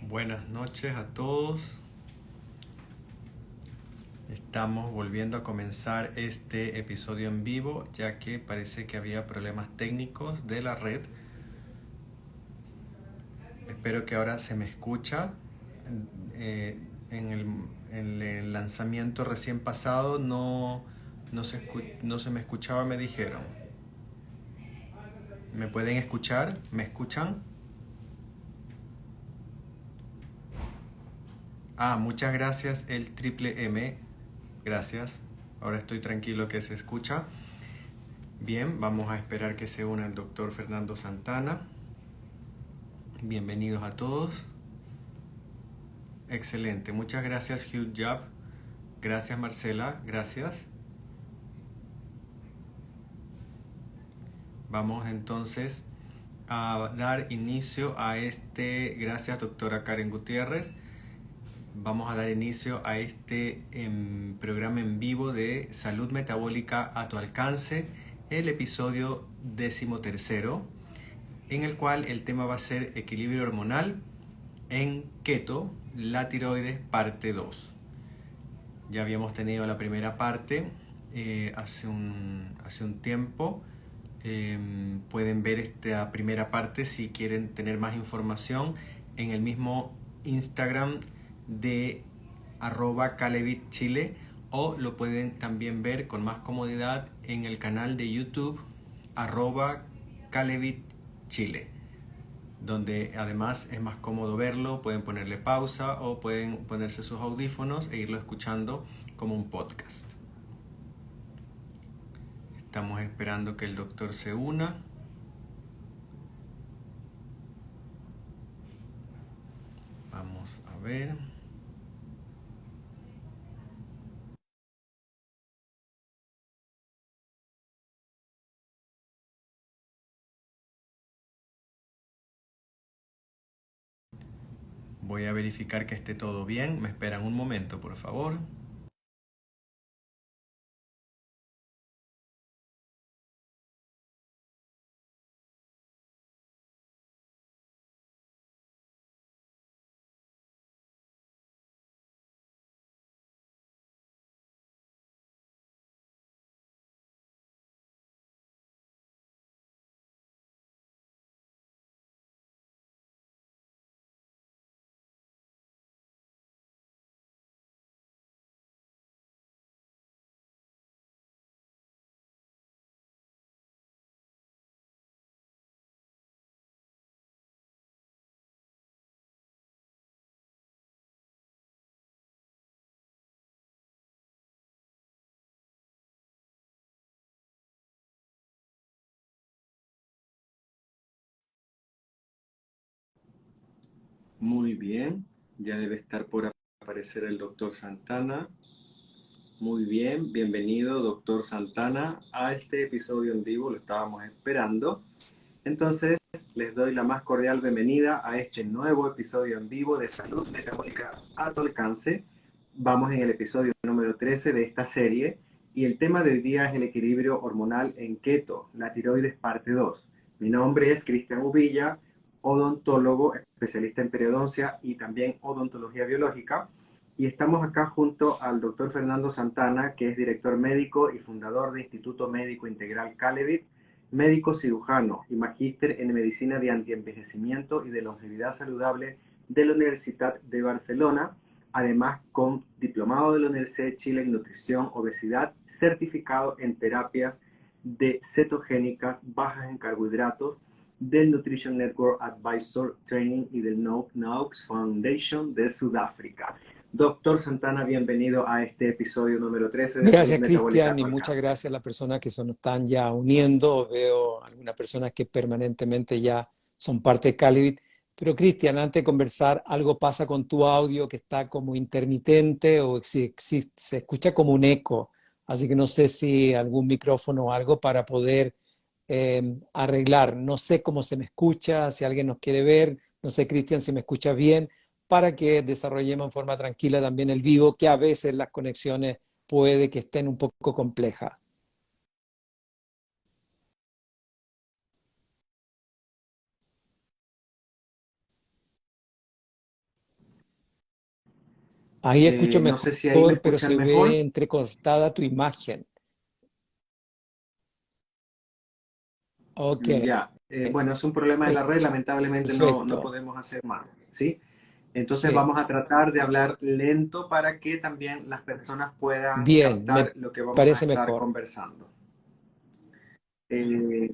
Buenas noches a todos. Estamos volviendo a comenzar este episodio en vivo, ya que parece que había problemas técnicos de la red. Espero que ahora se me escucha. Eh, en el lanzamiento recién pasado no se me escuchaba, me dijeron. ¿Me pueden escuchar? ¿Me escuchan? Muchas gracias el triple M. Gracias. Ahora estoy tranquilo que se escucha. Bien, vamos a esperar que se una el doctor Fernando Santana. Bienvenidos a todos. Excelente. Muchas gracias, Hugh Job. Gracias, Marcela. Gracias. Vamos entonces a dar inicio a gracias, doctora Karen Gutiérrez. Vamos a dar inicio a este programa en vivo de Salud Metabólica a tu alcance, el episodio 13º, en el cual el tema va a ser equilibrio hormonal en keto, la tiroides, parte 2. Ya habíamos tenido la primera parte hace un tiempo. Pueden ver esta primera parte si quieren tener más información en el mismo Instagram de @calevitchile, o lo pueden también ver con más comodidad en el canal de YouTube @calevitchile, donde además es más cómodo verlo. Pueden ponerle pausa o pueden ponerse sus audífonos e irlo escuchando como un podcast. Estamos esperando que el doctor se una. Vamos a ver. Voy a verificar que esté todo bien. Me esperan un momento, por favor. Muy bien. Ya debe estar por aparecer el doctor Santana. Muy bien, bienvenido, doctor Santana, a este episodio en vivo. Lo estábamos esperando. Entonces, les doy la más cordial bienvenida a este nuevo episodio en vivo de Salud Metabólica a tu alcance. Vamos en el episodio número 13 de esta serie, y el tema de hoy día es el equilibrio hormonal en keto, la tiroides, parte 2. Mi nombre es Cristian Uvilla, odontólogo, especialista en periodoncia y también odontología biológica. Y estamos acá junto al doctor Fernando Santana, que es director médico y fundador de Instituto Médico Integral Calevit, médico cirujano y magíster en medicina de antienvejecimiento y de longevidad saludable de la Universidad de Barcelona, además con diplomado de la Universidad de Chile en nutrición, obesidad, certificado en terapias de cetogénicas bajas en carbohidratos del Nutrition Network Advisor Training y del Knox Foundation de Sudáfrica. Doctor Santana, bienvenido a este episodio número 13 de Salud Gracias, Metabólica a Cristian, tu y muchas alcance. gracias a las personas que se nos están ya uniendo. Veo algunas personas que permanentemente ya son parte de Calibit. Pero, Cristian, antes de conversar, algo pasa con tu audio que está como intermitente o si se escucha como un eco. Así que no sé si algún micrófono o algo para poder arreglar. No sé cómo se me escucha, si alguien nos quiere ver. No sé, Cristian, si me escuchas bien, para que desarrollemos en forma tranquila también el vivo, que a veces las conexiones puede que estén un poco complejas. Ahí escucho No sé si ahí me mejor, pero escuchan se ve mejor. entrecortada tu imagen. Ok, Ya, bueno, es un problema de la red, lamentablemente no perfecto. podemos hacer más, ¿sí? Entonces Sí, vamos a tratar de hablar lento para que también las personas puedan bien, me captar lo que vamos a parece estar mejor. conversando. Eh,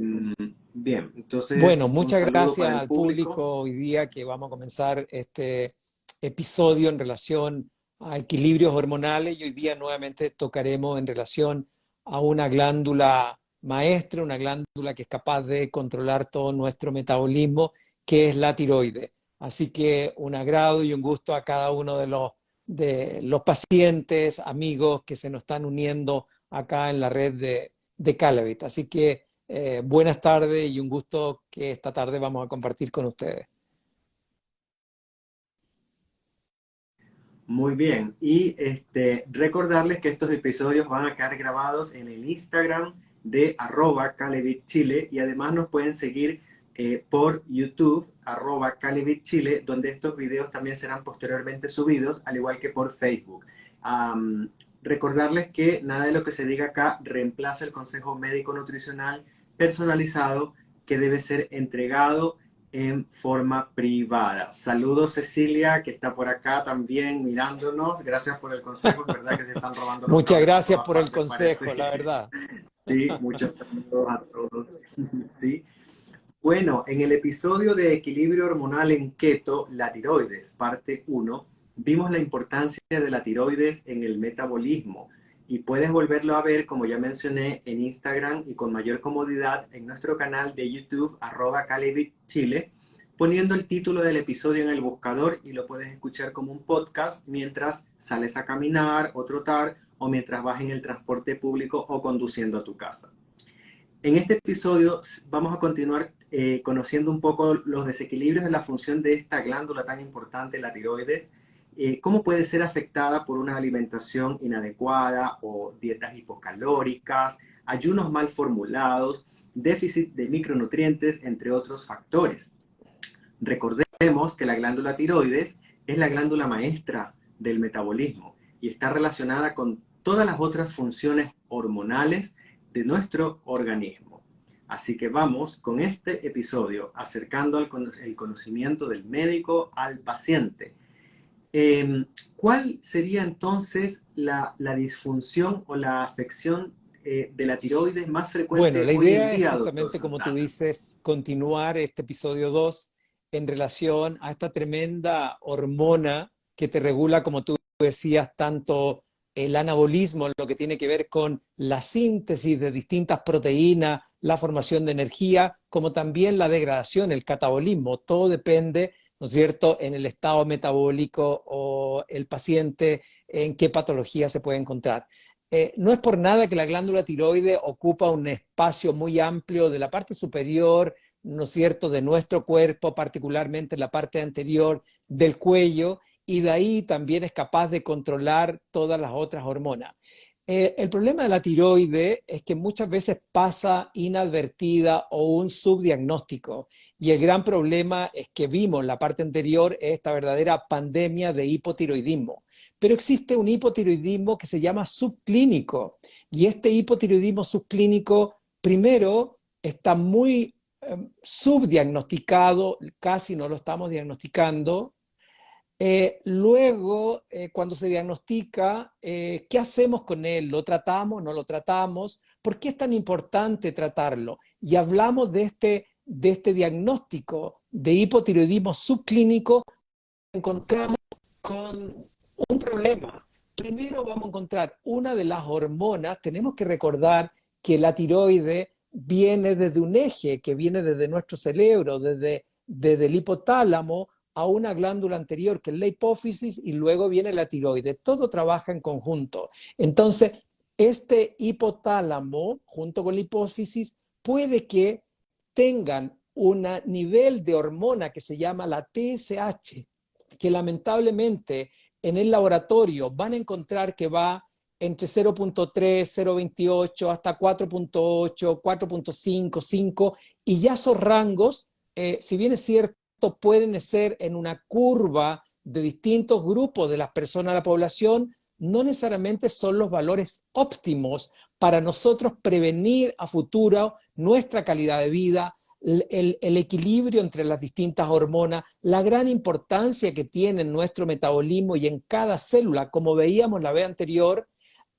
Bien, Bueno, entonces un muchas saludo para gracias el al público. público hoy día que vamos a comenzar este episodio en relación a equilibrios hormonales y hoy día nuevamente tocaremos en relación a una glándula maestra, una glándula que es capaz de controlar todo nuestro metabolismo, que es la tiroides. Así que un agrado y un gusto a cada uno de los pacientes, amigos que se nos están uniendo acá en la red de Calevit. Así que buenas tardes y un gusto que esta tarde vamos a compartir con ustedes. Muy bien, y recordarles que estos episodios van a quedar grabados en el Instagram de @calevitchile y además nos pueden seguir por YouTube, @calevitchile, donde estos videos también serán posteriormente subidos, al igual que por Facebook. Am, Recordarles que nada de lo que se diga acá reemplaza el consejo médico nutricional personalizado que debe ser entregado en forma privada. Saludos Cecilia, que está por acá también mirándonos. Gracias por el consejo. Es verdad que se están robando los Muchas cables por gracias todas por el partes, consejo, la parece. verdad. Sí, muchos saludos a todos. Sí. Bueno, en el episodio de equilibrio hormonal en keto, la tiroides, parte uno, vimos la importancia de la tiroides en el metabolismo y puedes volverlo a ver, como ya mencioné, en Instagram y con mayor comodidad en nuestro canal de YouTube, @calevitchile, poniendo el título del episodio en el buscador y lo puedes escuchar como un podcast mientras sales a caminar o trotar o mientras vas en el transporte público o conduciendo a tu casa. En este episodio vamos a continuar conociendo un poco los desequilibrios de la función de esta glándula tan importante, la tiroides, cómo puede ser afectada por una alimentación inadecuada o dietas hipocalóricas, ayunos mal formulados, déficit de micronutrientes, entre otros factores. Recordemos que la glándula tiroides es la glándula maestra del metabolismo y está relacionada con todas las otras funciones hormonales de nuestro organismo. Así que vamos con este episodio acercando el conocimiento del médico al paciente. ¿Cuál sería entonces la disfunción o la afección de la tiroides más Bueno, frecuente la hoy en idea es día, doctor justamente, como tú Santana? dices, continuar este episodio 2 en relación a esta tremenda hormona que te regula, como tú decías, tanto el anabolismo, lo que tiene que ver con la síntesis de distintas proteínas, la formación de energía, como también la degradación, el catabolismo. Todo depende, ¿no es cierto?, en el estado metabólico o el paciente, en qué patología se puede encontrar. No es por nada que la glándula tiroides ocupa un espacio muy amplio de la parte superior, ¿no es cierto?, de nuestro cuerpo, particularmente en la parte anterior del cuello, y de ahí también es capaz de controlar todas las otras hormonas. El problema de la tiroides es que muchas veces pasa inadvertida o un subdiagnóstico. Y el gran problema es que vimos en la parte anterior esta verdadera pandemia de hipotiroidismo. Pero existe un hipotiroidismo que se llama subclínico. Y este hipotiroidismo subclínico, primero, está muy subdiagnosticado, casi no lo estamos diagnosticando. Luego, cuando se diagnostica, ¿qué hacemos con él? ¿Lo tratamos? ¿No lo tratamos? ¿Por qué es tan importante tratarlo? Y hablamos de este diagnóstico de hipotiroidismo subclínico, encontramos con un problema. Primero vamos a encontrar una de las hormonas. Tenemos que recordar que la tiroide viene desde un eje, que viene desde nuestro cerebro, desde el hipotálamo a una glándula anterior, que es la hipófisis, y luego viene la tiroide. Todo trabaja en conjunto. Entonces, este hipotálamo, junto con la hipófisis, puede que tengan un nivel de hormona que se llama la TSH, que lamentablemente en el laboratorio van a encontrar que va entre 0.3, 0.28 hasta 4.8, 4.5, 5, y ya esos rangos, si bien es cierto, pueden ser en una curva de distintos grupos de las personas de la población no necesariamente son los valores óptimos para nosotros prevenir a futuro nuestra calidad de vida, el equilibrio entre las distintas hormonas, la gran importancia que tiene en nuestro metabolismo y en cada célula. Como veíamos la vez anterior,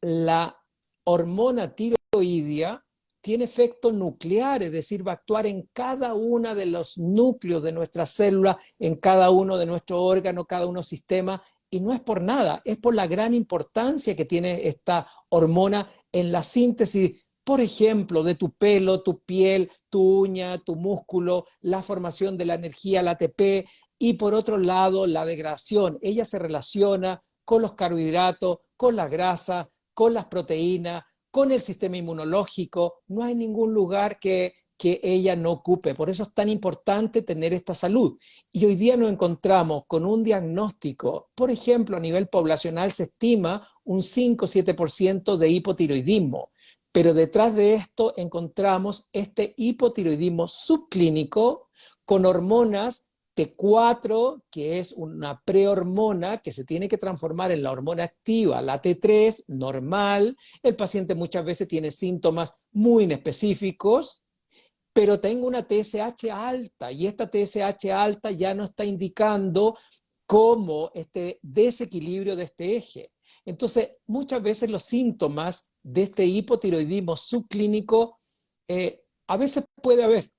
la hormona tiroidea tiene efecto nuclear, es decir, va a actuar en cada uno de los núcleos de nuestras células, en cada uno de nuestros órganos, cada uno sistema, y no es por nada, es por la gran importancia que tiene esta hormona en la síntesis, por ejemplo, de tu pelo, tu piel, tu uña, tu músculo, la formación de la energía, la ATP, y por otro lado, la degradación. Ella se relaciona con los carbohidratos, con la grasa, con las proteínas, con el sistema inmunológico. No hay ningún lugar que ella no ocupe. Por eso es tan importante tener esta salud. Y hoy día nos encontramos con un diagnóstico, por ejemplo, a nivel poblacional se estima un 5-7% de hipotiroidismo. Pero detrás de esto encontramos este hipotiroidismo subclínico con hormonas T4, que es una prehormona que se tiene que transformar en la hormona activa, la T3, normal. El paciente muchas veces tiene síntomas muy inespecíficos, pero tengo una TSH alta y esta TSH alta ya no está indicando cómo este desequilibrio de este eje. Entonces, muchas veces los síntomas de este hipotiroidismo subclínico, a veces puede haber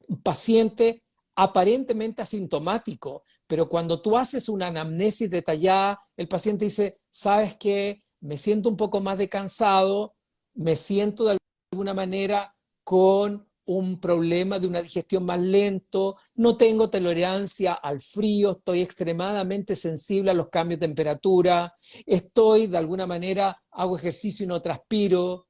un paciente aparentemente asintomático, pero cuando tú haces una anamnesis detallada, el paciente dice, ¿sabes qué? Me siento un poco más de cansado, me siento de alguna manera con un problema de una digestión más lento, no tengo tolerancia al frío, estoy extremadamente sensible a los cambios de temperatura, estoy de alguna manera, hago ejercicio y no transpiro,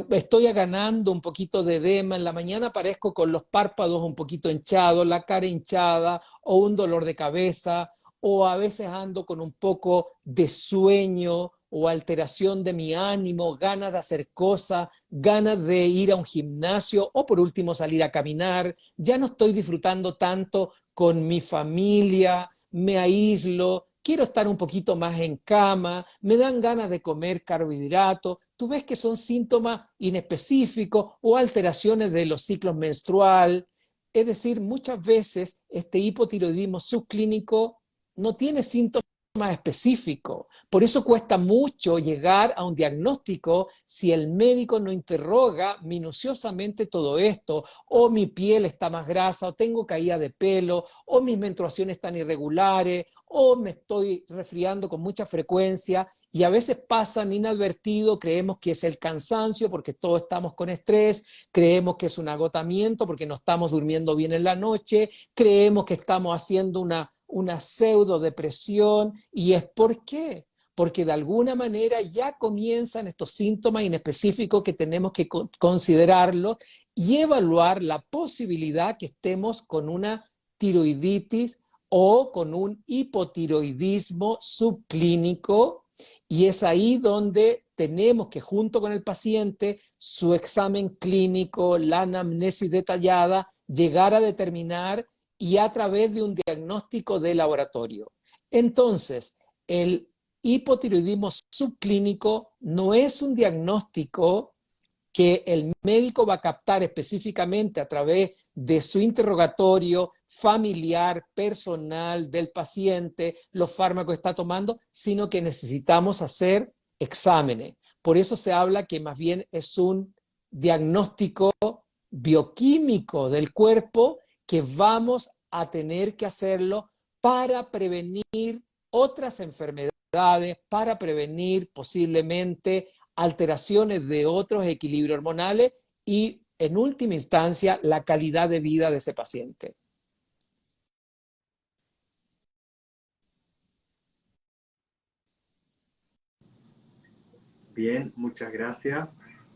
estoy ganando un poquito de edema, en la mañana aparezco con los párpados un poquito hinchados, la cara hinchada o un dolor de cabeza, o a veces ando con un poco de sueño o alteración de mi ánimo, ganas de hacer cosas, ganas de ir a un gimnasio o por último salir a caminar, ya no estoy disfrutando tanto con mi familia, me aíslo, quiero estar un poquito más en cama, me dan ganas de comer carbohidratos. Tú ves que son síntomas inespecíficos o alteraciones de los ciclos menstrual. Es decir, muchas veces este hipotiroidismo subclínico no tiene síntomas específicos. Por eso cuesta mucho llegar a un diagnóstico si el médico no interroga minuciosamente todo esto, o mi piel está más grasa, o tengo caída de pelo, o mis menstruaciones están irregulares, o me estoy resfriando con mucha frecuencia, y a veces pasan inadvertido, creemos que es el cansancio porque todos estamos con estrés, creemos que es un agotamiento porque no estamos durmiendo bien en la noche, creemos que estamos haciendo una pseudo depresión. ¿Y es por qué? Porque de alguna manera ya comienzan estos síntomas inespecíficos que tenemos que considerarlos y evaluar la posibilidad que estemos con una tiroiditis o con un hipotiroidismo subclínico, y es ahí donde tenemos que, junto con el paciente, su examen clínico, la anamnesis detallada, llegar a determinar y a través de un diagnóstico de laboratorio. Entonces, el hipotiroidismo subclínico no es un diagnóstico que el médico va a captar específicamente a través de su interrogatorio familiar, personal del paciente, los fármacos que está tomando, sino que necesitamos hacer exámenes. Por eso se habla que más bien es un diagnóstico bioquímico del cuerpo que vamos a tener que hacerlo para prevenir otras enfermedades, para prevenir posiblemente alteraciones de otros equilibrios hormonales y, en última instancia, la calidad de vida de ese paciente. Bien, muchas gracias.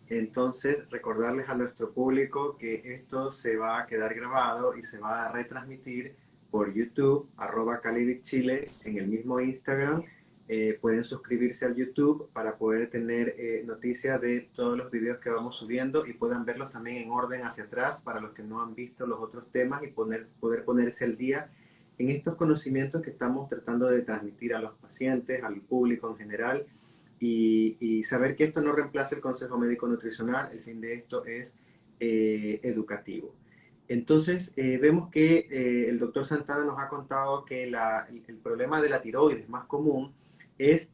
Entonces, recordarles a nuestro público que esto se va a quedar grabado y se va a retransmitir por YouTube, @Calibit Chile, en el mismo Instagram. Pueden suscribirse al YouTube para poder tener noticias de todos los videos que vamos subiendo y puedan verlos también en orden hacia atrás para los que no han visto los otros temas y poder ponerse al día en estos conocimientos que estamos tratando de transmitir a los pacientes, al público en general, y saber que esto no reemplaza el consejo médico nutricional. El fin de esto es educativo. Entonces, vemos que el doctor Santana nos ha contado que el problema de la tiroides más común es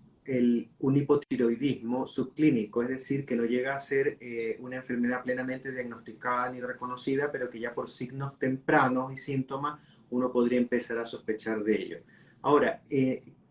un hipotiroidismo subclínico, es decir, que no llega a ser una enfermedad plenamente diagnosticada ni reconocida, pero que ya por signos tempranos y síntomas uno podría empezar a sospechar de ello. Ahora,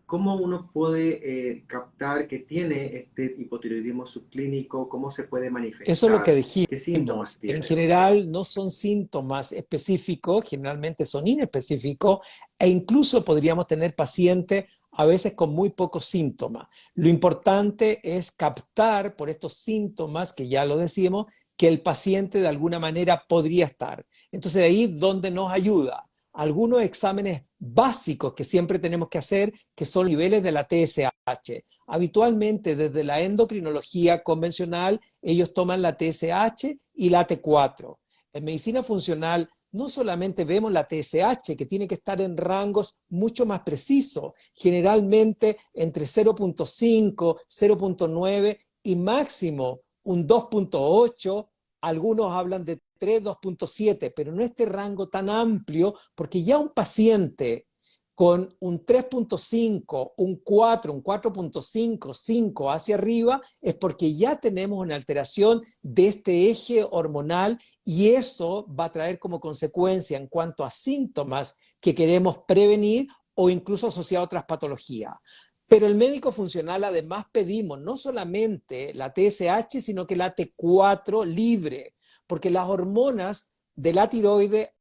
¿cómo uno puede captar que tiene este hipotiroidismo subclínico? ¿Cómo se puede Eso es lo que manifestar? ¿Qué síntomas dijimos. En tiene, doctor? general no son síntomas específicos, generalmente son inespecíficos e incluso podríamos tener pacientes a veces con muy pocos síntomas. Lo importante es captar por estos síntomas, que ya lo decimos, que el paciente de alguna manera podría estar. Entonces de ahí donde nos ayuda. Algunos exámenes básicos que siempre tenemos que hacer, que son niveles de la TSH. Habitualmente desde la endocrinología convencional, ellos toman la TSH y la T4. En medicina funcional no solamente vemos la TSH, que tiene que estar en rangos mucho más precisos, generalmente entre 0.5, 0.9 y máximo un 2.8, algunos hablan de 3, 2.7, pero no este rango tan amplio, porque ya un paciente con un 3.5, un 4, un 4.5, 5 hacia arriba, es porque ya tenemos una alteración de este eje hormonal y eso va a traer como consecuencia en cuanto a síntomas que queremos prevenir o incluso asociar a otras patologías. Pero el médico funcional además pedimos no solamente la TSH, sino que la T4 libre, porque las hormonas de la tiroide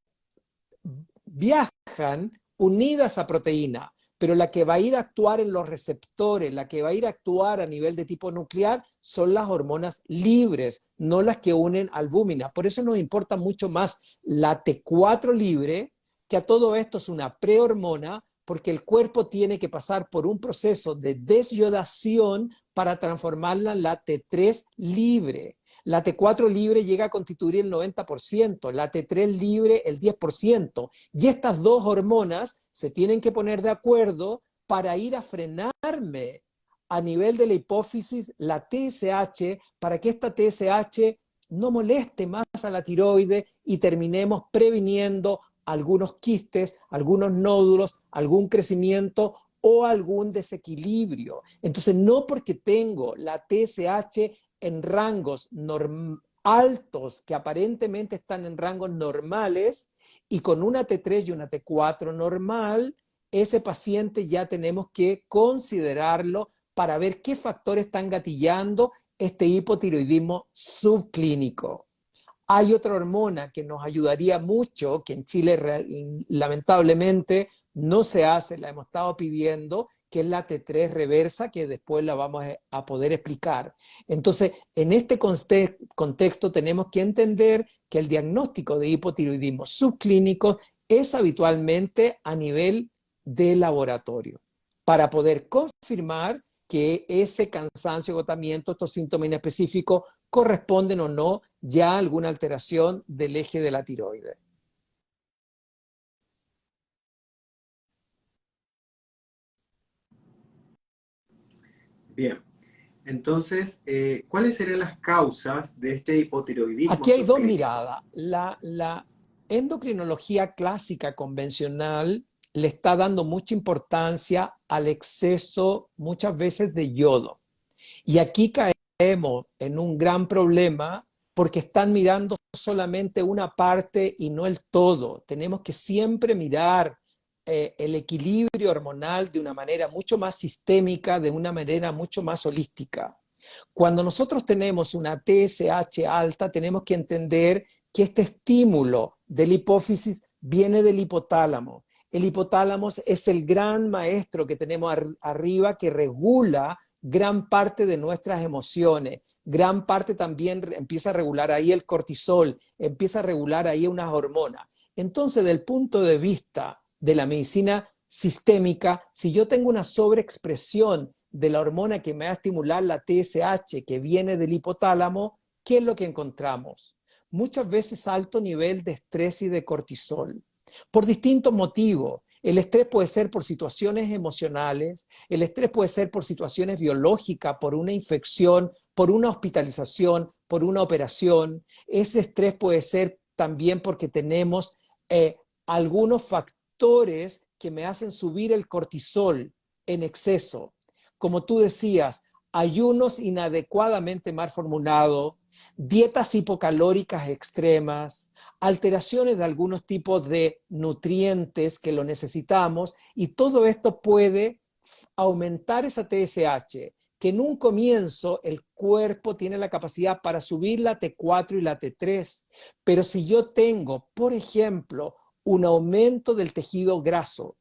viajan unidas a proteína, pero la que va a ir a actuar en los receptores, la que va a ir a actuar a nivel de tipo nuclear, son las hormonas libres, no las que unen albúmina. Por eso nos importa mucho más la T4 libre, que a todo esto es una prehormona, porque el cuerpo tiene que pasar por un proceso de desyodación para transformarla en la T3 libre. La T4 libre llega a constituir el 90%, la T3 libre el 10%. Y estas dos hormonas se tienen que poner de acuerdo para ir a frenarme a nivel de la hipófisis la TSH, para que esta TSH no moleste más a la tiroide y terminemos previniendo algunos quistes, algunos nódulos, algún crecimiento o algún desequilibrio. Entonces, no porque tengo la TSH en rangos altos, que aparentemente están en rangos normales, y con una T3 y una T4 normal, ese paciente ya tenemos que considerarlo para ver qué factores están gatillando este hipotiroidismo subclínico. Hay otra hormona que nos ayudaría mucho, que en Chile lamentablemente no se hace, la hemos estado pidiendo, que es la T3 reversa, que después la vamos a poder explicar. Entonces, en este contexto tenemos que entender que el diagnóstico de hipotiroidismo subclínico es habitualmente a nivel de laboratorio, para poder confirmar que ese cansancio, agotamiento, estos síntomas inespecíficos corresponden o no ya a alguna alteración del eje de la tiroides. Bien, entonces, ¿cuáles serían las causas de este hipotiroidismo Aquí hay dos subclínico? miradas. La endocrinología clásica convencional le está dando mucha importancia al exceso muchas veces de yodo. Y aquí caemos en un gran problema porque están mirando solamente una parte y no el todo. Tenemos que siempre mirar el equilibrio hormonal de una manera mucho más sistémica, de una manera mucho más holística. Cuando nosotros tenemos una TSH alta, tenemos que entender que este estímulo de la hipófisis viene del hipotálamo. El hipotálamo es el gran maestro que tenemos arriba que regula gran parte de nuestras emociones. Gran parte también empieza a regular ahí el cortisol, empieza a regular ahí unas hormonas. Entonces, del punto de vista de la medicina sistémica, si yo tengo una sobreexpresión de la hormona que me va a estimular, la TSH, que viene del hipotálamo, ¿qué es lo que encontramos? Muchas veces alto nivel de estrés y de cortisol, por distintos motivos. El estrés puede ser por situaciones emocionales, el estrés puede ser por situaciones biológicas, por una infección, por una hospitalización, por una operación. Ese estrés puede ser también porque tenemos algunos factores que me hacen subir el cortisol en exceso. Como tú decías, ayunos inadecuadamente mal formulados, dietas hipocalóricas extremas, alteraciones de algunos tipos de nutrientes que lo necesitamos, y todo esto puede aumentar esa TSH, que en un comienzo el cuerpo tiene la capacidad para subir la T4 y la T3, pero si yo tengo, por ejemplo, un aumento del tejido graso,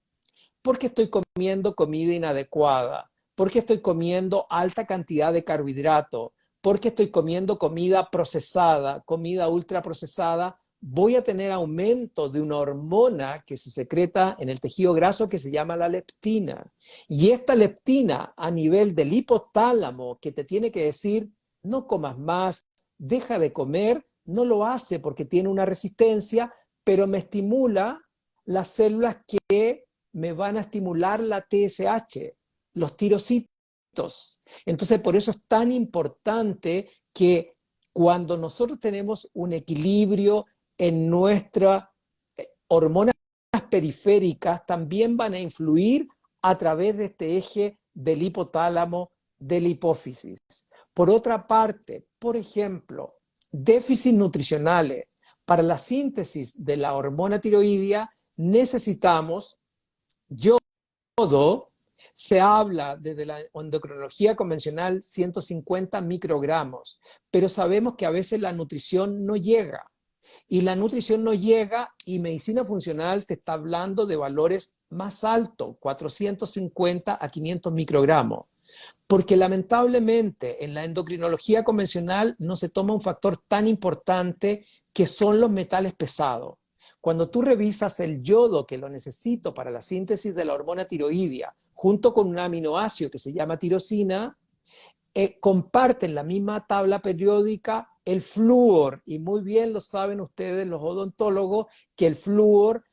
porque estoy comiendo comida inadecuada, porque estoy comiendo alta cantidad de carbohidrato, porque estoy comiendo comida procesada, comida ultraprocesada, voy a tener aumento de una hormona que se secreta en el tejido graso que se llama la leptina. Y esta leptina a nivel del hipotálamo que te tiene que decir, no comas más, deja de comer, no lo hace porque tiene una resistencia, pero me estimula las células que me van a estimular la TSH, los tirocitos. Entonces, por eso es tan importante que cuando nosotros tenemos un equilibrio en nuestras hormonas periféricas, también van a influir a través de este eje del hipotálamo, de la hipófisis. Por otra parte, por ejemplo, déficits nutricionales. Para la síntesis de la hormona tiroidea necesitamos yodo. Se habla desde la endocrinología convencional 150 microgramos, pero sabemos que a veces la nutrición no llega. Y la nutrición no llega, y medicina funcional te está hablando de valores más altos, 450 a 500 microgramos. Porque lamentablemente en la endocrinología convencional no se toma un factor tan importante que son los metales pesados. Cuando tú revisas el yodo, que lo necesito para la síntesis de la hormona tiroidea, junto con un aminoácido que se llama tirosina, comparten la misma tabla periódica el flúor, y muy bien lo saben ustedes los odontólogos, que el flúor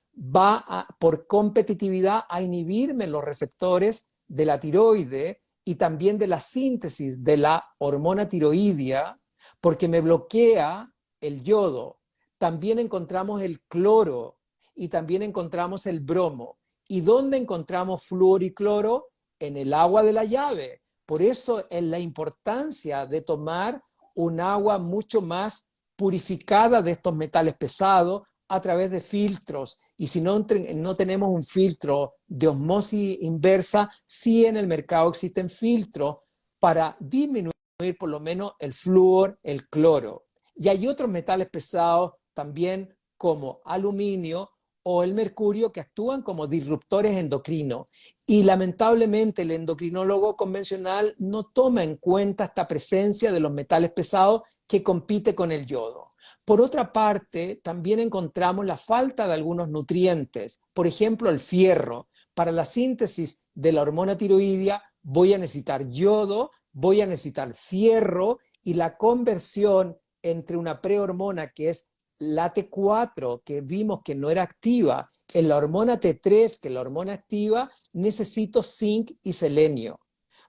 por competitividad a inhibirme los receptores de la tiroide y también de la síntesis de la hormona tiroidea, porque me bloquea el yodo. También encontramos el cloro y también encontramos el bromo. ¿Y dónde encontramos flúor y cloro? En el agua de la llave. Por eso es la importancia de tomar un agua mucho más purificada de estos metales pesados a través de filtros. Y si no tenemos un filtro de osmosis inversa, sí en el mercado existen filtros para disminuir por lo menos el flúor, el cloro. Y hay otros metales pesados también como aluminio o el mercurio que actúan como disruptores endocrinos. Y lamentablemente el endocrinólogo convencional no toma en cuenta esta presencia de los metales pesados que compite con el yodo. Por otra parte, también encontramos la falta de algunos nutrientes, por ejemplo el fierro. Para la síntesis de la hormona tiroidea voy a necesitar yodo, voy a necesitar fierro, y la conversión entre una prehormona que es la T4, que vimos que no era activa, en la hormona T3, que es la hormona activa, necesito zinc y selenio.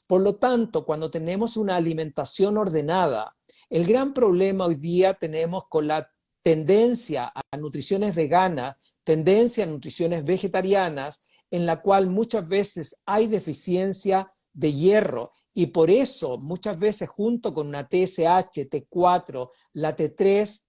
Por lo tanto, cuando tenemos una alimentación ordenada, el gran problema hoy día tenemos con la tendencia a nutriciones veganas, tendencia a nutriciones vegetarianas, en la cual muchas veces hay deficiencia de hierro, y por eso muchas veces junto con una TSH, T4, la T3,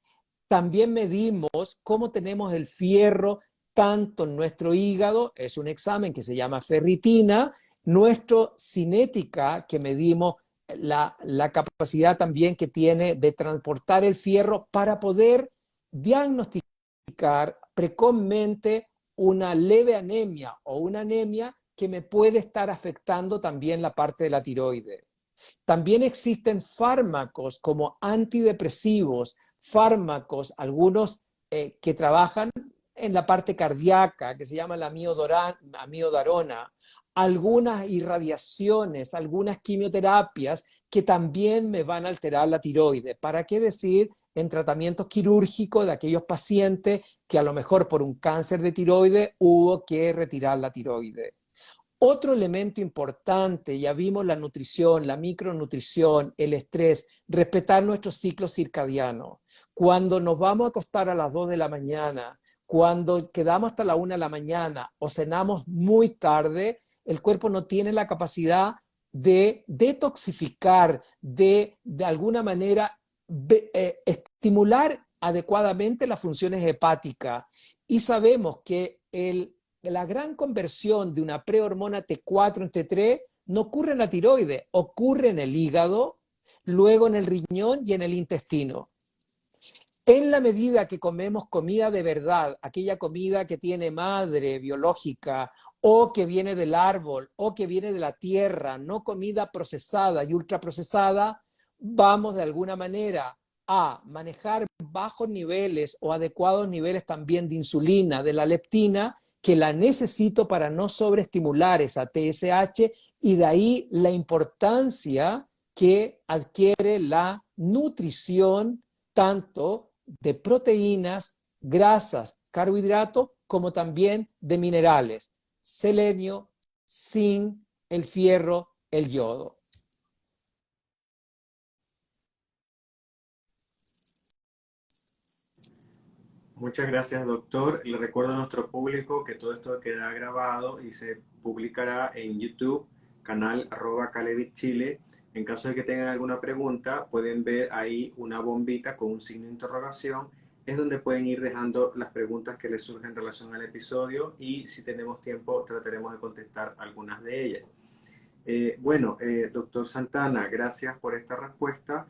también medimos cómo tenemos el fierro tanto en nuestro hígado, es un examen que se llama ferritina, nuestro cinética, que medimos la capacidad también que tiene de transportar el fierro para poder diagnosticar precozmente una leve anemia o una anemia que me puede estar afectando también la parte de la tiroides. También existen fármacos como antidepresivos, fármacos, algunos que trabajan en la parte cardíaca, que se llama la amiodarona, algunas irradiaciones, algunas quimioterapias que también me van a alterar la tiroides. ¿Para qué decir en tratamientos quirúrgicos de aquellos pacientes que a lo mejor por un cáncer de tiroides hubo que retirar la tiroides. Otro elemento importante, ya vimos la nutrición, la micronutrición, el estrés, respetar nuestro ciclo circadiano. Cuando nos vamos a acostar a las 2 de la mañana, cuando quedamos hasta la 1 de la mañana o cenamos muy tarde, el cuerpo no tiene la capacidad de detoxificar, de alguna manera estimular adecuadamente las funciones hepáticas. Y sabemos que la gran conversión de una prehormona T4 en T3 no ocurre en la tiroides, ocurre en el hígado, luego en el riñón y en el intestino. En la medida que comemos comida de verdad, aquella comida que tiene madre biológica o que viene del árbol o que viene de la tierra, no comida procesada y ultraprocesada, vamos de alguna manera a manejar bajos niveles o adecuados niveles también de insulina, de la leptina, que la necesito para no sobreestimular esa TSH, y de ahí la importancia que adquiere la nutrición tanto de proteínas, grasas, carbohidratos, como también de minerales, selenio, zinc, el fierro, el yodo. Muchas gracias, doctor. Le recuerdo a nuestro público que todo esto queda grabado y se publicará en YouTube, canal @Calevit En caso de que tengan alguna pregunta, pueden ver ahí una bombita con un signo de interrogación. Es donde pueden ir dejando las preguntas que les surgen en relación al episodio y si tenemos tiempo trataremos de contestar algunas de ellas. Doctor Santana, gracias por esta respuesta.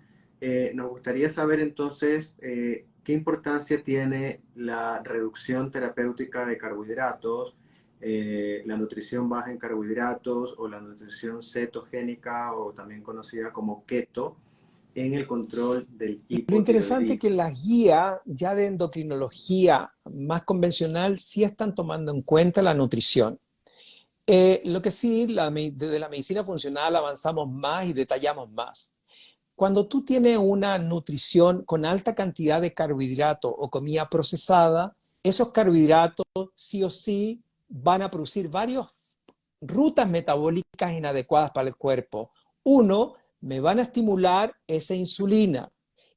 Nos gustaría saber entonces qué importancia tiene la reducción terapéutica de carbohidratos, la nutrición baja en carbohidratos o la nutrición cetogénica o también conocida como keto en el control del Lo interesante es que hipotiroidismo. las guías ya de endocrinología más convencional sí están tomando en cuenta la nutrición. Lo que sí, desde la medicina funcional avanzamos más y detallamos más. Cuando tú tienes una nutrición con alta cantidad de carbohidratos o comida procesada, esos carbohidratos sí o sí van a producir varias rutas metabólicas inadecuadas para el cuerpo. Uno, me van a estimular esa insulina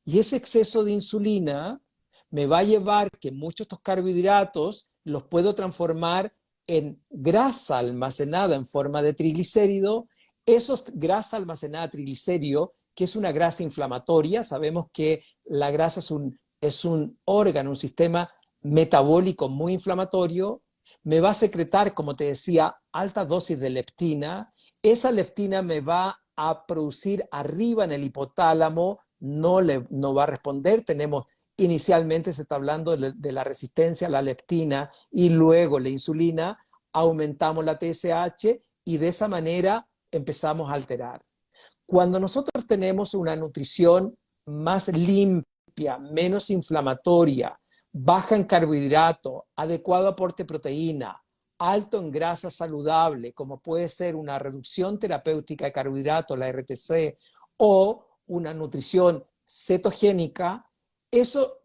y ese exceso de insulina me va a llevar que muchos de estos carbohidratos los puedo transformar en grasa almacenada en forma de triglicérido. Esos grasa almacenada triglicérido, que es una grasa inflamatoria, sabemos que la grasa es un órgano, un sistema metabólico muy inflamatorio, me va a secretar, como te decía, altas dosis de leptina. Esa leptina me va a producir arriba en el hipotálamo, no va a responder. Inicialmente se está hablando de la resistencia a la leptina y luego la insulina, aumentamos la TSH y de esa manera empezamos a alterar. Cuando nosotros tenemos una nutrición más limpia, menos inflamatoria, baja en carbohidratos, adecuado aporte de proteína, alto en grasa saludable, como puede ser una reducción terapéutica de carbohidratos, la RTC, o una nutrición cetogénica, eso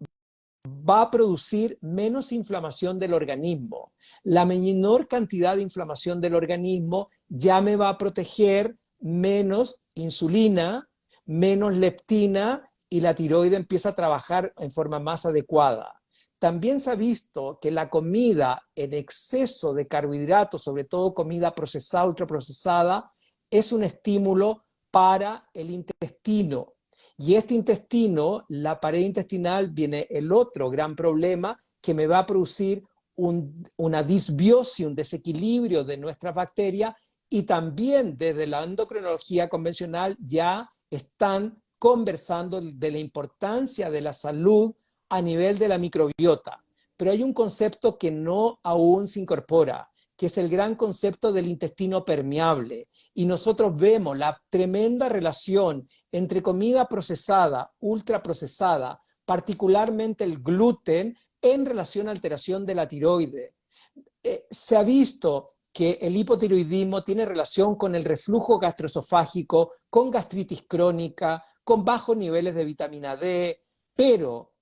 va a producir menos inflamación del organismo. La menor cantidad de inflamación del organismo ya me va a proteger menos insulina, menos leptina y la tiroide empieza a trabajar en forma más adecuada. También se ha visto que la comida en exceso de carbohidratos, sobre todo comida procesada, ultraprocesada, es un estímulo para el intestino. Y este intestino, la pared intestinal, viene el otro gran problema que me va a producir una disbiosis, un desequilibrio de nuestras bacterias, y también desde la endocrinología convencional ya están conversando de la importancia de la salud a nivel de la microbiota. Pero hay un concepto que no aún se incorpora, que es el gran concepto del intestino permeable. Y nosotros vemos la tremenda relación entre comida procesada, ultraprocesada, particularmente el gluten, en relación a alteración de la tiroide. Se ha visto que el hipotiroidismo tiene relación con el reflujo gastroesofágico, con gastritis crónica, con bajos niveles de vitamina D, pero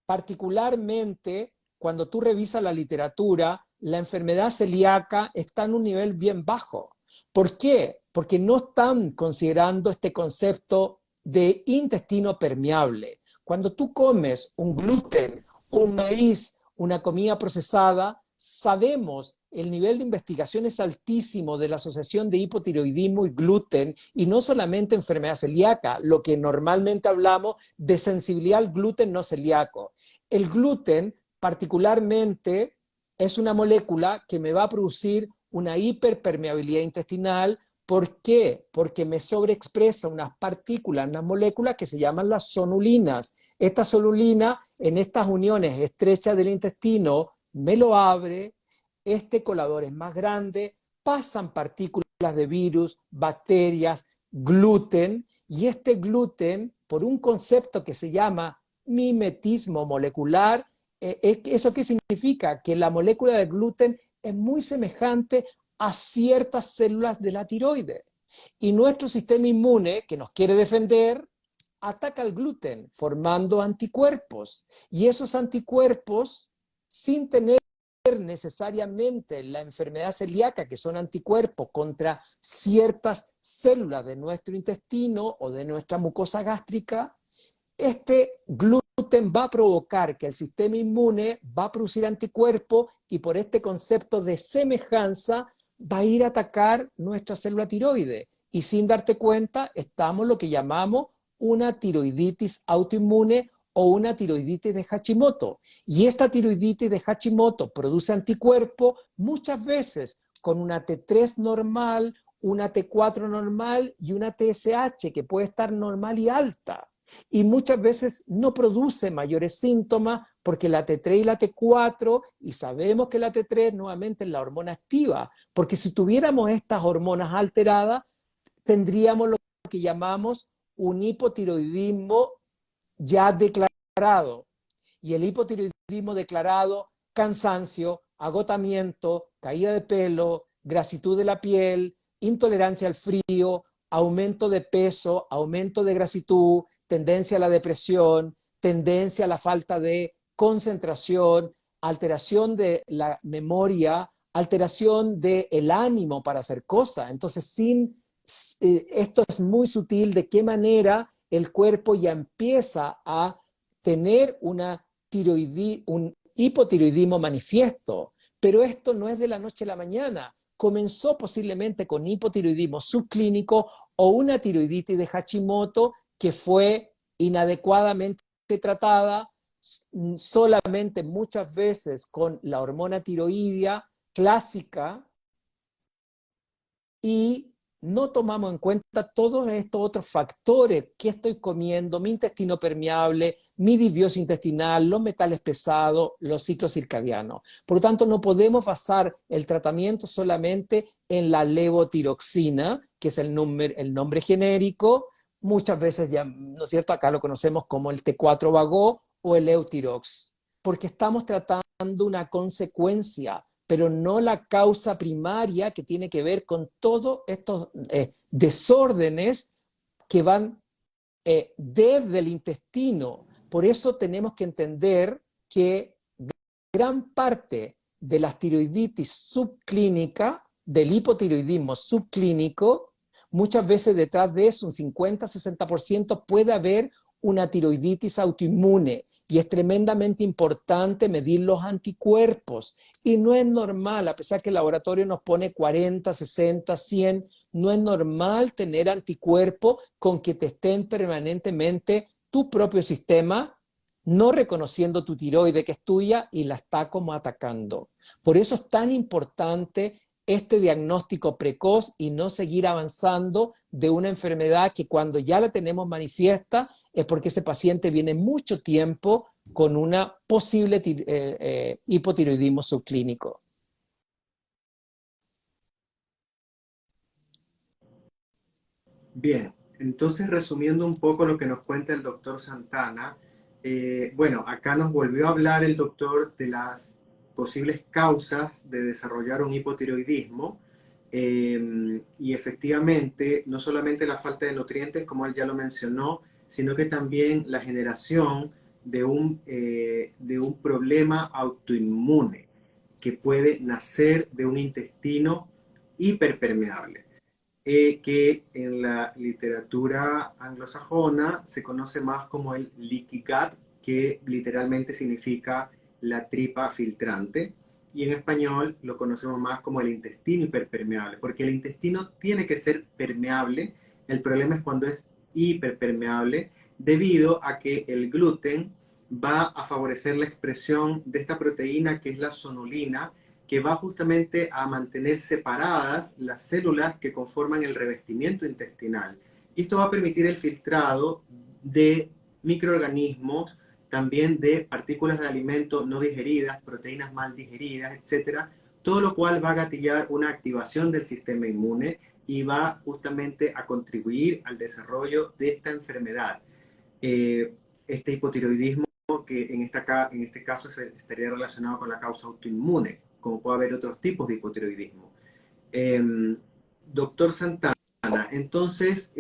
particularmente cuando tú revisas la literatura, la enfermedad celíaca está en un nivel bien bajo. ¿Por qué? Porque no están considerando este concepto de intestino permeable. Cuando tú comes un gluten, un maíz, una comida procesada, sabemos el nivel de investigación es altísimo de la asociación de hipotiroidismo y gluten, y no solamente enfermedad celíaca, lo que normalmente hablamos de sensibilidad al gluten no celíaco. El gluten particularmente es una molécula que me va a producir una hiperpermeabilidad intestinal. ¿Por qué? Porque me sobreexpresa unas partículas, unas moléculas que se llaman las sonulinas. Esta sonulina en estas uniones estrechas del intestino me lo abre, este colador es más grande, pasan partículas de virus, bacterias, gluten, y este gluten, por un concepto que se llama mimetismo molecular, ¿eso qué significa? Que la molécula de gluten es muy semejante a ciertas células de la tiroides. Y nuestro sistema inmune, que nos quiere defender, ataca el gluten formando anticuerpos. Y esos anticuerpos, sin tener necesariamente la enfermedad celíaca, que son anticuerpos contra ciertas células de nuestro intestino o de nuestra mucosa gástrica, este gluten va a provocar que el sistema inmune va a producir anticuerpos y por este concepto de semejanza va a ir a atacar nuestra célula tiroide. Y sin darte cuenta, estamos lo que llamamos una tiroiditis autoinmune o una tiroiditis de Hashimoto. Y esta tiroiditis de Hashimoto produce anticuerpos muchas veces con una T3 normal, una T4 normal y una TSH que puede estar normal y alta. Y muchas veces no produce mayores síntomas porque la T3 y la T4, y sabemos que la T3 nuevamente es la hormona activa, porque si tuviéramos estas hormonas alteradas, tendríamos lo que llamamos un hipotiroidismo ya declarado. Y el hipotiroidismo declarado, cansancio, agotamiento, caída de pelo, grasitud de la piel, intolerancia al frío, aumento de peso, aumento de grasitud, tendencia a la depresión, tendencia a la falta de concentración, alteración de la memoria, alteración del ánimo para hacer cosas. Entonces, esto es muy sutil de qué manera el cuerpo ya empieza a tener un hipotiroidismo manifiesto, pero esto no es de la noche a la mañana. Comenzó posiblemente con hipotiroidismo subclínico o una tiroiditis de Hashimoto que fue inadecuadamente tratada solamente muchas veces con la hormona tiroidea clásica y no tomamos en cuenta todos estos otros factores que estoy comiendo, mi intestino permeable, mi disbiosis intestinal, los metales pesados, los ciclos circadianos. Por lo tanto, no podemos basar el tratamiento solamente en la levotiroxina, que es el nombre genérico. Muchas veces ya, ¿no es cierto? Acá lo conocemos como el T4-Vago o el Eutirox, porque estamos tratando una consecuencia, pero no la causa primaria que tiene que ver con todos estos desórdenes que van desde el intestino. Por eso tenemos que entender que gran parte de la tiroiditis subclínica, del hipotiroidismo subclínico, muchas veces detrás de eso, un 50-60% puede haber una tiroiditis autoinmune. Y es tremendamente importante medir los anticuerpos. Y no es normal, a pesar que el laboratorio nos pone 40, 60, 100, no es normal tener anticuerpos con que te estén permanentemente tu propio sistema no reconociendo tu tiroide que es tuya y la está como atacando. Por eso es tan importante este diagnóstico precoz y no seguir avanzando de una enfermedad que cuando ya la tenemos manifiesta es porque ese paciente viene mucho tiempo con una posible hipotiroidismo subclínico. Bien, entonces resumiendo un poco lo que nos cuenta el doctor Santana, bueno, acá nos volvió a hablar el doctor de las posibles causas de desarrollar un hipotiroidismo y efectivamente no solamente la falta de nutrientes, como él ya lo mencionó, sino que también la generación de un problema autoinmune que puede nacer de un intestino hiperpermeable, que en la literatura anglosajona se conoce más como el leaky gut, que literalmente significa la tripa filtrante, y en español lo conocemos más como el intestino hiperpermeable, porque el intestino tiene que ser permeable. El problema es cuando es hiperpermeable, debido a que el gluten va a favorecer la expresión de esta proteína que es la sonulina, que va justamente a mantener separadas las células que conforman el revestimiento intestinal. Y esto va a permitir el filtrado de microorganismos, también de partículas de alimento no digeridas, proteínas mal digeridas, etcétera, todo lo cual va a gatillar una activación del sistema inmune y va justamente a contribuir al desarrollo de esta enfermedad. Este hipotiroidismo, que en este caso estaría relacionado con la causa autoinmune, como puede haber otros tipos de hipotiroidismo. Doctor Santana, entonces,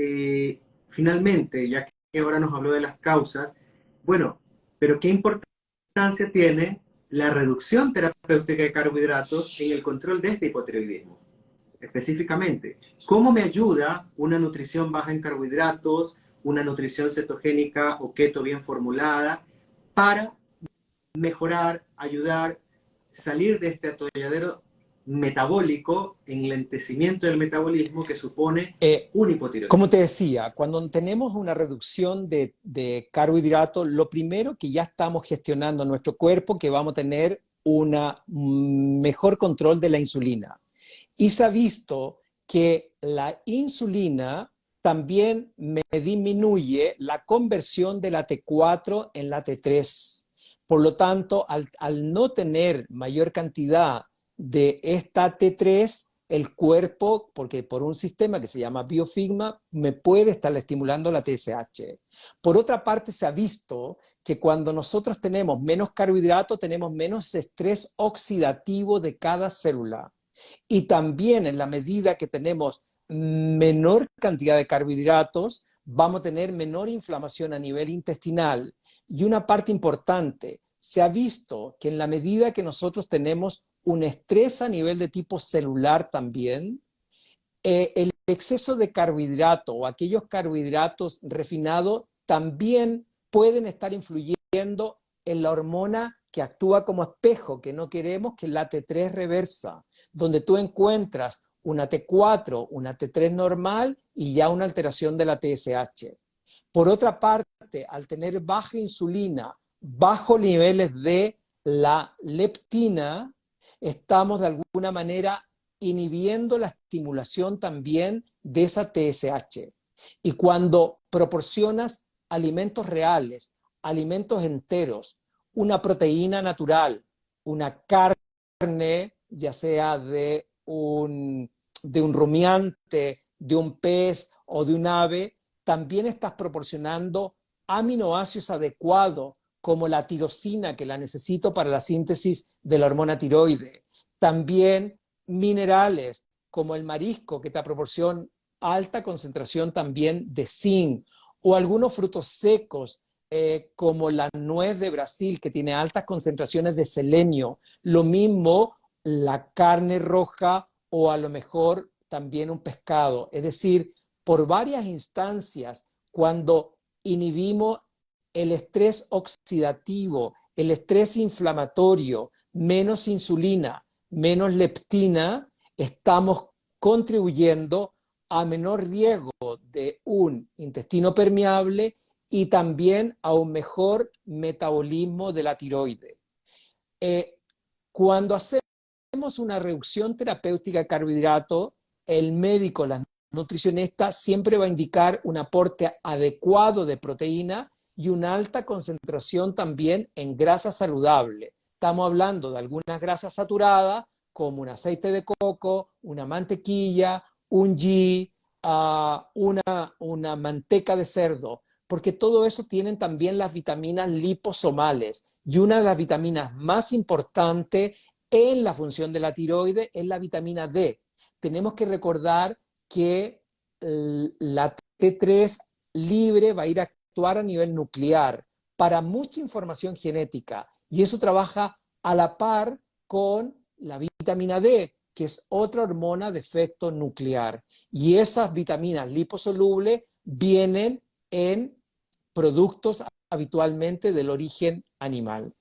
finalmente, ya que ahora nos habló de las causas, bueno, pero ¿qué importancia tiene la reducción terapéutica de carbohidratos en el control de este hipotiroidismo? Específicamente, ¿cómo me ayuda una nutrición baja en carbohidratos, una nutrición cetogénica o keto bien formulada para mejorar, ayudar, salir de este atolladero metabólico, enlentecimiento del metabolismo que supone un hipotiroidismo? Como te decía, cuando tenemos una reducción de carbohidratos, lo primero que ya estamos gestionando en nuestro cuerpo, que vamos a tener un mejor control de la insulina. Y se ha visto que la insulina también me disminuye la conversión de la T4 en la T3. Por lo tanto, al no tener mayor cantidad de esta T3, el cuerpo, porque por un sistema que se llama biofigma, me puede estar estimulando la TSH. Por otra parte, se ha visto que cuando nosotros tenemos menos carbohidratos, tenemos menos estrés oxidativo de cada célula. Y también en la medida que tenemos menor cantidad de carbohidratos, vamos a tener menor inflamación a nivel intestinal. Y una parte importante, se ha visto que en la medida que nosotros tenemos un estrés a nivel de tipo celular también, el exceso de carbohidrato o aquellos carbohidratos refinados también pueden estar influyendo en la hormona que actúa como espejo, que no queremos, que es la T3 reversa, donde tú encuentras una T4, una T3 normal y ya una alteración de la TSH. Por otra parte, al tener baja insulina, bajos niveles de la leptina, estamos de alguna manera inhibiendo la estimulación también de esa TSH. Y cuando proporcionas alimentos reales, alimentos enteros, una proteína natural, una carne, ya sea de un rumiante, de un pez o de un ave, también estás proporcionando aminoácidos adecuados como la tirosina, que la necesito para la síntesis de la hormona tiroide. También minerales como el marisco, que te proporciona alta concentración también de zinc, o algunos frutos secos como la nuez de Brasil, que tiene altas concentraciones de selenio. Lo mismo la carne roja o a lo mejor también un pescado. Es decir, por varias instancias, cuando inhibimos el estrés oxidativo, el estrés inflamatorio, menos insulina, menos leptina, estamos contribuyendo a menor riesgo de un intestino permeable y también a un mejor metabolismo de la tiroide. Cuando hacemos una reducción terapéutica de carbohidratos, el médico, la nutricionista, siempre va a indicar un aporte adecuado de proteína y una alta concentración también en grasa saludable. Estamos hablando de algunas grasas saturadas, como un aceite de coco, una mantequilla, un ghee, una manteca de cerdo, porque todo eso tienen también las vitaminas liposomales. Y una de las vitaminas más importantes en la función de la tiroides es la vitamina D. Tenemos que recordar que la T3 libre va a ir a actuar a nivel nuclear, para mucha información genética. Y eso trabaja a la par con la vitamina D, que es otra hormona de efecto nuclear. Y esas vitaminas liposolubles vienen en productos habitualmente del origen animal.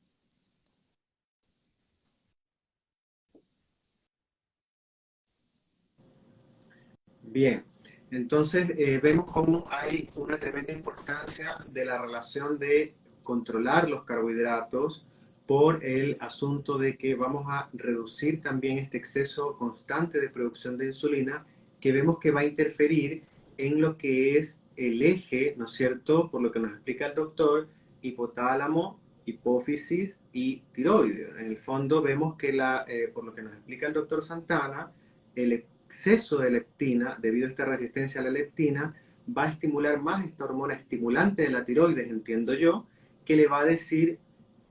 Bien, entonces vemos cómo hay una tremenda importancia de la relación de controlar los carbohidratos por el asunto de que vamos a reducir también este exceso constante de producción de insulina que vemos que va a interferir en lo que es el eje, ¿no es cierto? Por lo que nos explica el doctor, hipotálamo, hipófisis y tiroides. En el fondo vemos que por lo que nos explica el doctor Santana, el exceso de leptina, debido a esta resistencia a la leptina, va a estimular más esta hormona estimulante de la tiroides, entiendo yo, que le va a decir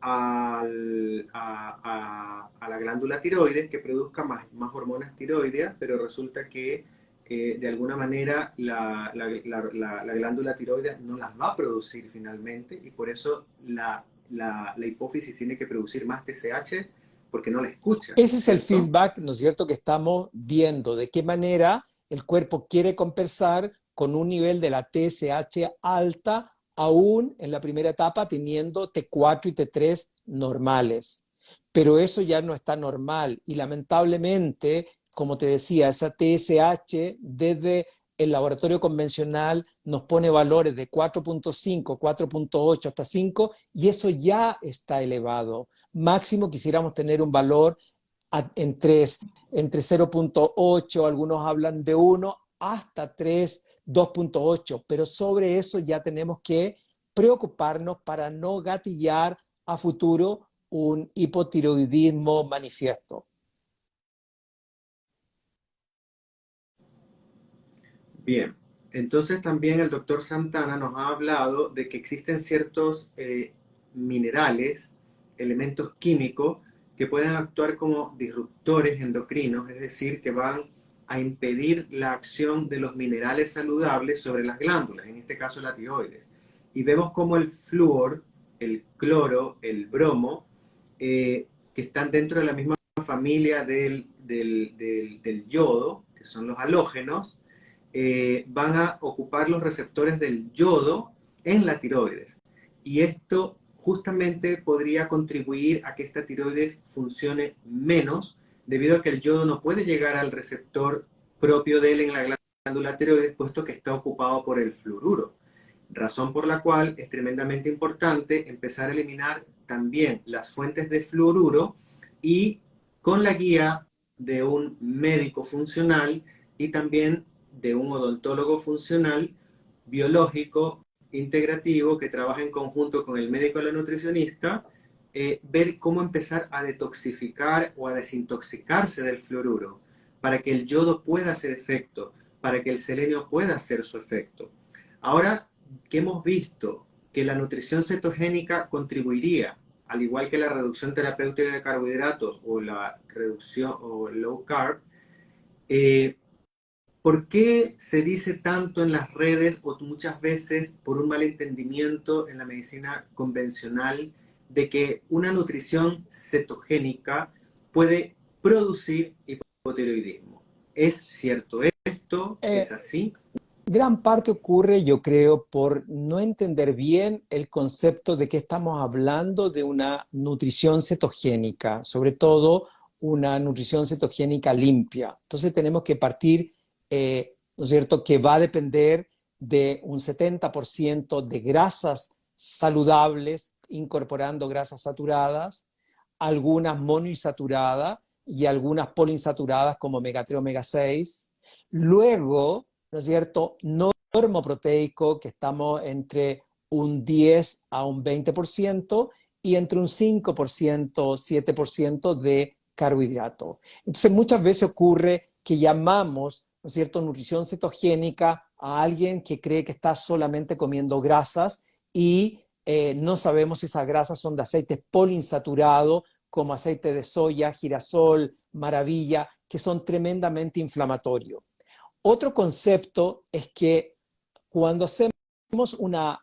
a la glándula tiroides que produzca más hormonas tiroideas, pero resulta que de alguna manera la glándula tiroides no las va a producir finalmente y por eso la hipófisis tiene que producir más TSH porque no la escucha, Ese es el ¿cierto? feedback, ¿no es cierto?, que estamos viendo, de qué manera el cuerpo quiere compensar con un nivel de la TSH alta, aún en la primera etapa teniendo T4 y T3 normales. Pero eso ya no está normal y lamentablemente, como te decía, esa TSH desde el laboratorio convencional nos pone valores de 4.5, 4.8 hasta 5 y eso ya está elevado. Máximo quisiéramos tener un valor entre 0.8, algunos hablan de 1, hasta 3, 2.8, pero sobre eso ya tenemos que preocuparnos para no gatillar a futuro un hipotiroidismo manifiesto. Bien, entonces también el doctor Santana nos ha hablado de que existen ciertos minerales, elementos químicos, que pueden actuar como disruptores endocrinos, es decir, que van a impedir la acción de los minerales saludables sobre las glándulas, en este caso la tiroides. Y vemos como el flúor, el cloro, el bromo, que están dentro de la misma familia del yodo, que son los halógenos, van a ocupar los receptores del yodo en la tiroides. Y esto justamente podría contribuir a que esta tiroides funcione menos, debido a que el yodo no puede llegar al receptor propio de él en la glándula tiroides, puesto que está ocupado por el fluoruro. Razón por la cual es tremendamente importante empezar a eliminar también las fuentes de fluoruro y con la guía de un médico funcional y también de un odontólogo funcional, biológico, integrativo, que trabaja en conjunto con el médico o la nutricionista, ver cómo empezar a detoxificar o a desintoxicarse del fluoruro para que el yodo pueda hacer efecto, para que el selenio pueda hacer su efecto. Ahora que hemos visto que la nutrición cetogénica contribuiría, al igual que la reducción terapéutica de carbohidratos o la reducción o el low carb, eh, ¿por qué se dice tanto en las redes o muchas veces por un malentendimiento en la medicina convencional de que una nutrición cetogénica puede producir hipotiroidismo? ¿Es cierto esto? ¿Es Eh, así? Gran parte ocurre, yo creo, por no entender bien el concepto de que estamos hablando de una nutrición cetogénica, sobre todo una nutrición cetogénica limpia. Entonces tenemos que partir, ¿no es cierto?, que va a depender de un 70% de grasas saludables, incorporando grasas saturadas, algunas monoinsaturadas y algunas poliinsaturadas como omega 3, omega 6. Luego, ¿no es cierto?, normoproteico, que estamos entre un 10 a un 20% y entre un 5%, 7% de carbohidrato. Entonces, muchas veces ocurre que llamamos, ¿no es cierto?, nutrición cetogénica a alguien que cree que está solamente comiendo grasas y no sabemos si esas grasas son de aceites poliinsaturados, como aceite de soya, girasol, maravilla, que son tremendamente inflamatorios. Otro concepto es que cuando hacemos una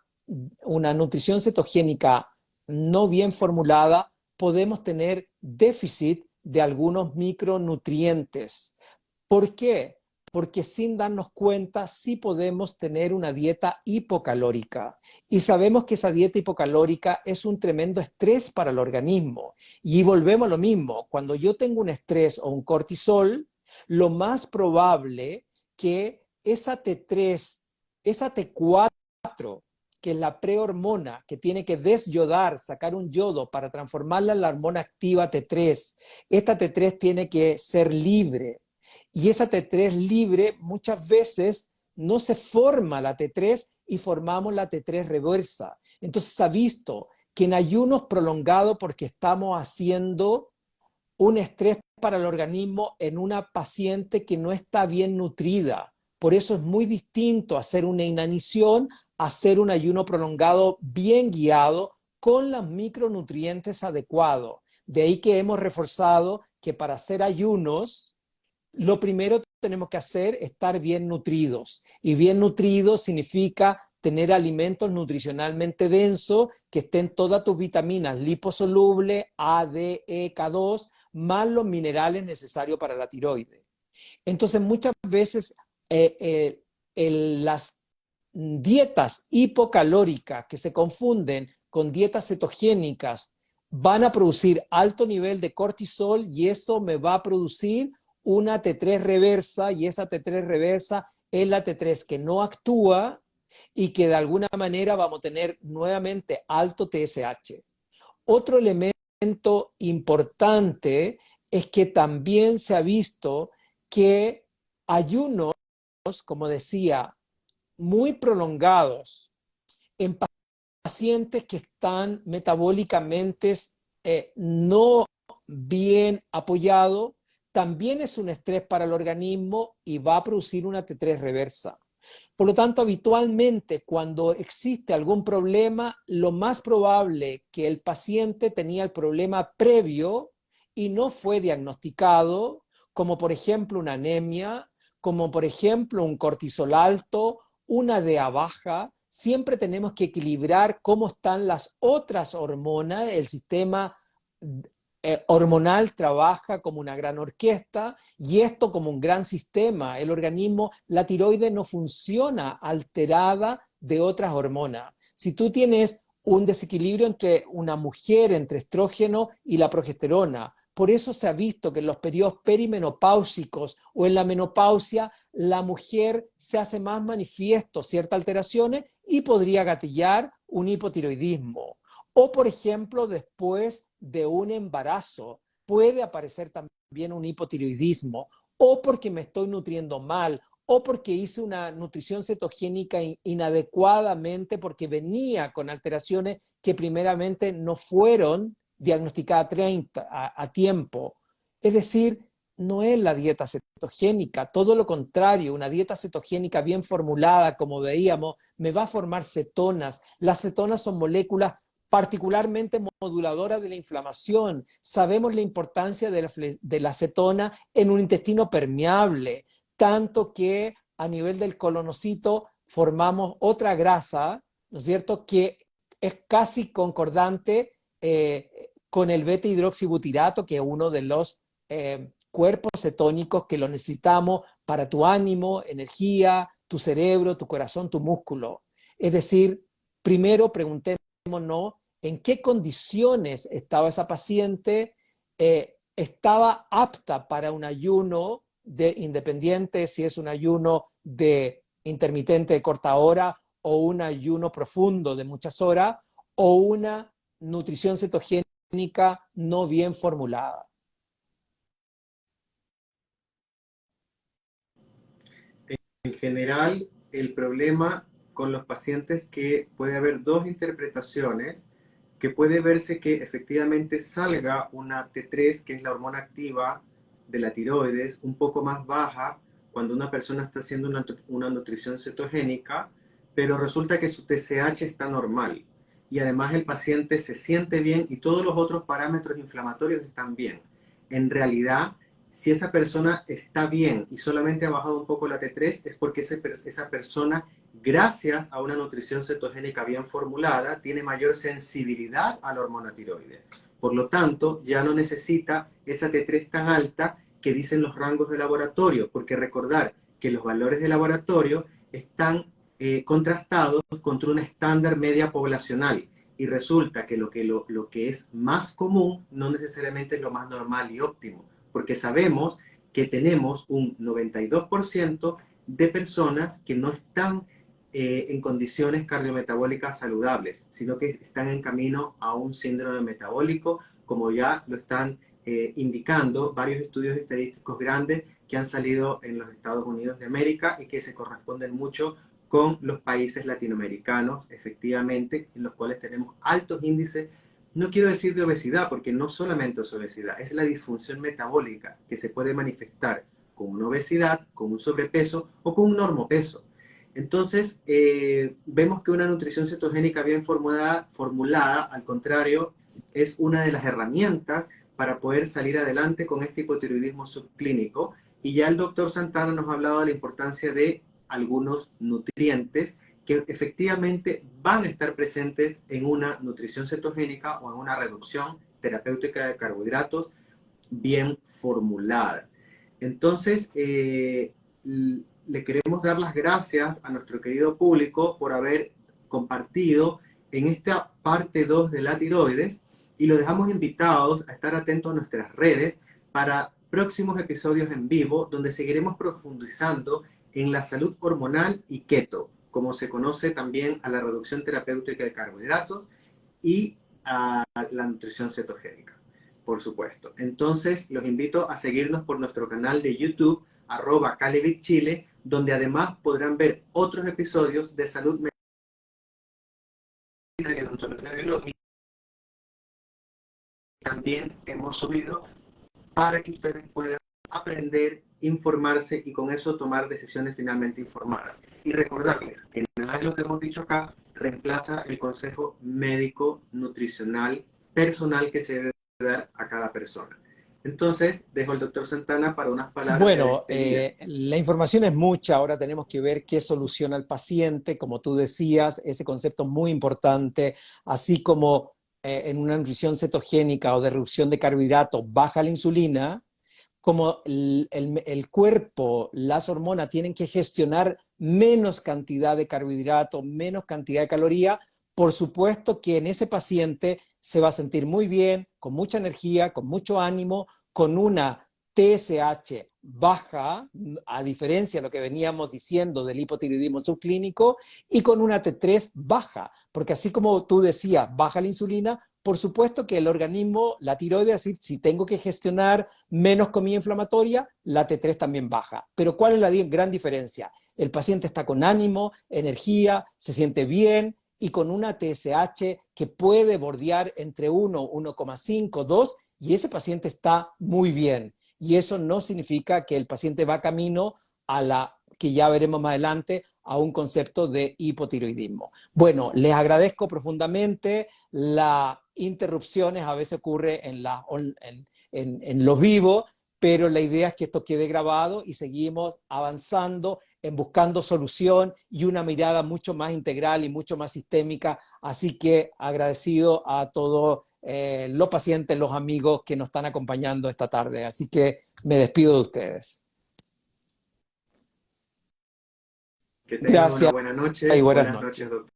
una nutrición cetogénica no bien formulada, podemos tener déficit de algunos micronutrientes. ¿Por qué? Porque sin darnos cuenta sí podemos tener una dieta hipocalórica. Y sabemos que esa dieta hipocalórica es un tremendo estrés para el organismo. Y volvemos a lo mismo, cuando yo tengo un estrés o un cortisol, lo más probable que esa T3, esa T4, que es la prehormona que tiene que desyodar, sacar un yodo para transformarla en la hormona activa T3, esta T3 tiene que ser libre. Y esa T3 libre muchas veces no se forma la T3 y formamos la T3 reversa. Entonces se ha visto que en ayunos prolongados, porque estamos haciendo un estrés para el organismo en una paciente que no está bien nutrida. Por eso es muy distinto hacer una inanición, hacer un ayuno prolongado bien guiado con los micronutrientes adecuados. De ahí que hemos reforzado que para hacer ayunos, lo primero que tenemos que hacer es estar bien nutridos. Y bien nutridos significa tener alimentos nutricionalmente densos, que estén todas tus vitaminas liposolubles, A, D, E, K2, más los minerales necesarios para la tiroides. Entonces, muchas veces las dietas hipocalóricas que se confunden con dietas cetogénicas van a producir alto nivel de cortisol y eso me va a producir una T3 reversa, y esa T3 reversa es la T3 que no actúa y que de alguna manera vamos a tener nuevamente alto TSH. Otro elemento importante es que también se ha visto que ayunos, como decía, muy prolongados en pacientes que están metabólicamente no bien apoyados, también es un estrés para el organismo y va a producir una T3 reversa. Por lo tanto, habitualmente cuando existe algún problema, lo más probable que el paciente tenía el problema previo y no fue diagnosticado, como por ejemplo una anemia, como por ejemplo un cortisol alto, una DEA baja. Siempre tenemos que equilibrar cómo están las otras hormonas, el sistema hormonal trabaja como una gran orquesta y esto como un gran sistema. El organismo, la tiroides no funciona alterada de otras hormonas. Si tú tienes un desequilibrio entre una mujer, entre estrógeno y la progesterona, por eso se ha visto que en los periodos perimenopáusicos o en la menopausia, la mujer se hace más manifiesto ciertas alteraciones y podría gatillar un hipotiroidismo. O, por ejemplo, después de un embarazo puede aparecer también un hipotiroidismo, o porque me estoy nutriendo mal, o porque hice una nutrición cetogénica inadecuadamente, porque venía con alteraciones que primeramente no fueron diagnosticadas a tiempo. Es decir, no es la dieta cetogénica, todo lo contrario, una dieta cetogénica bien formulada, como veíamos, me va a formar cetonas. Las cetonas son moléculas particularmente moduladora de la inflamación. Sabemos la importancia de la cetona en un intestino permeable, tanto que a nivel del colonocito formamos otra grasa, ¿no es cierto?, que es casi concordante con el beta-hidroxibutirato, que es uno de los cuerpos cetónicos que lo necesitamos para tu ánimo, energía, tu cerebro, tu corazón, tu músculo. Es decir, primero preguntémonos en qué condiciones estaba esa paciente, estaba apta para un ayuno de independiente, si es un ayuno de intermitente de corta hora o un ayuno profundo de muchas horas o una nutrición cetogénica no bien formulada. En general, el problema con los pacientes es que puede haber dos interpretaciones, que puede verse que efectivamente salga una T3, que es la hormona activa de la tiroides, un poco más baja cuando una persona está haciendo una nutrición cetogénica, pero resulta que su TSH está normal y además el paciente se siente bien y todos los otros parámetros inflamatorios están bien. En realidad, si esa persona está bien y solamente ha bajado un poco la T3, es porque esa persona, gracias a una nutrición cetogénica bien formulada, tiene mayor sensibilidad a la hormona tiroides. Por lo tanto, ya no necesita esa T3 tan alta que dicen los rangos de laboratorio, porque recordar que los valores de laboratorio están contrastados contra un estándar media poblacional. Y resulta que lo que es más común no necesariamente es lo más normal y óptimo, porque sabemos que tenemos un 92% de personas que no están en condiciones cardiometabólicas saludables, sino que están en camino a un síndrome metabólico, como ya lo están indicando varios estudios estadísticos grandes que han salido en los Estados Unidos de América y que se corresponden mucho con los países latinoamericanos, efectivamente, en los cuales tenemos altos índices, no quiero decir de obesidad, porque no solamente es obesidad, es la disfunción metabólica que se puede manifestar con una obesidad, con un sobrepeso o con un normopeso. Entonces, vemos que una nutrición cetogénica bien formulada, al contrario, es una de las herramientas para poder salir adelante con este hipotiroidismo subclínico. Y ya el doctor Santana nos ha hablado de la importancia de algunos nutrientes que efectivamente van a estar presentes en una nutrición cetogénica o en una reducción terapéutica de carbohidratos bien formulada. Entonces, le queremos dar las gracias a nuestro querido público por haber compartido en esta parte 2 de la tiroides y los dejamos invitados a estar atentos a nuestras redes para próximos episodios en vivo donde seguiremos profundizando en la salud hormonal y keto, como se conoce también a la reducción terapéutica de carbohidratos y a la nutrición cetogénica, por supuesto. Entonces, los invito a seguirnos por nuestro canal de YouTube, @CaliBitChile, donde además podrán ver otros episodios de salud mental y odontología biológica. También hemos subido para que ustedes puedan aprender, informarse y con eso tomar decisiones finalmente informadas. Y recordarles que nada de lo que hemos dicho acá reemplaza el consejo médico, nutricional, personal que se debe dar a cada persona. Entonces, dejo al doctor Santana para unas palabras de Bueno, despedida. la información es mucha, ahora tenemos que ver qué soluciona el paciente, como tú decías, ese concepto muy importante, así como en una nutrición cetogénica o de reducción de carbohidratos baja la insulina, como el cuerpo, las hormonas tienen que gestionar menos cantidad de carbohidratos, menos cantidad de calorías, por supuesto que en ese paciente se va a sentir muy bien, con mucha energía, con mucho ánimo, con una TSH baja, a diferencia de lo que veníamos diciendo del hipotiroidismo subclínico, y con una T3 baja, porque así como tú decías, baja la insulina, por supuesto que el organismo, la tiroides, es decir, si tengo que gestionar menos comida inflamatoria, la T3 también baja. Pero ¿cuál es la gran diferencia? El paciente está con ánimo, energía, se siente bien y con una TSH que puede bordear entre 1, 1,5, 2 y ese paciente está muy bien. Y eso no significa que el paciente va camino a la que ya veremos más adelante, a un concepto de hipotiroidismo. Bueno, les agradezco profundamente. Las interrupciones a veces ocurren en los vivos, pero la idea es que esto quede grabado y seguimos avanzando en buscando solución y una mirada mucho más integral y mucho más sistémica. Así que agradecido a todos los pacientes, los amigos que nos están acompañando esta tarde. Así que me despido de ustedes. Que tengan una Gracias buena y noche. buenas Buenas noches. noches, doctor.